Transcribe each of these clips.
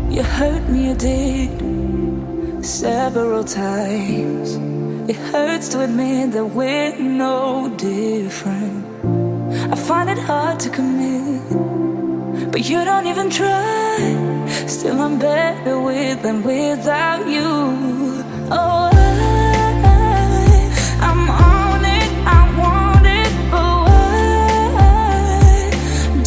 You hurt me, you did, several times. It hurts to admit that we're no different. I find it hard to commit, but you don't even try. Still I'm better with than without you. Oh, I'm on it, I want it, but why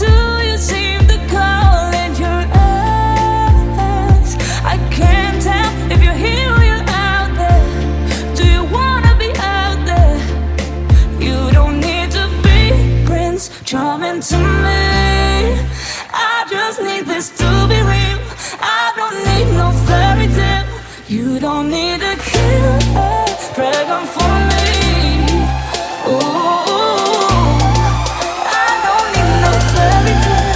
do you seem to call in your eyes? I can't tell if you're here or you're out there. Do you wanna be out there? You don't need to be Prince Charming to me. I just need this to be real. I don't need no fairy tale. You don't need to kill a dragon for me. Ooh, I don't need no fairy tale.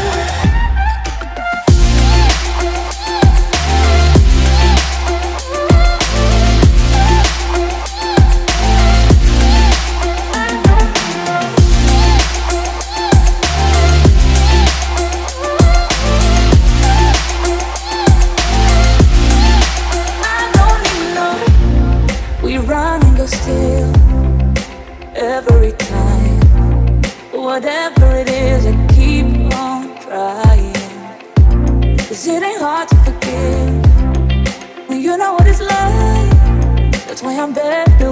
Still, every time, whatever it is, I keep on trying. 'Cause it ain't hard to forgive when you know what it's like. That's why I'm better